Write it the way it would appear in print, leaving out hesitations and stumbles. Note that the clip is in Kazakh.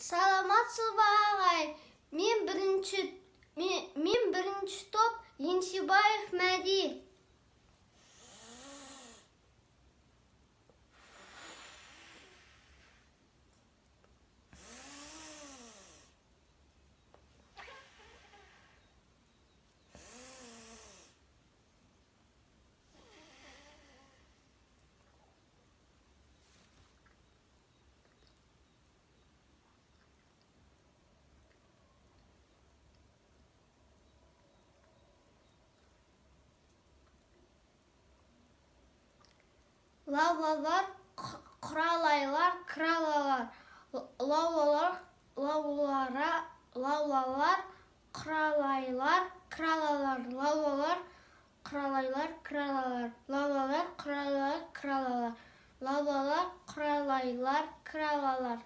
Саламатсыз ба ағай? Мен бірінші топ Еңсебаев Мәди. Лаулалар, құралайлар, кралалар. Лаулалар, құралайлар, кралалар. Лаулалар, құралайлар, кралалар. Лаулалар, құралайлар, кралалар. Лаулалар, құралайлар, кралалар.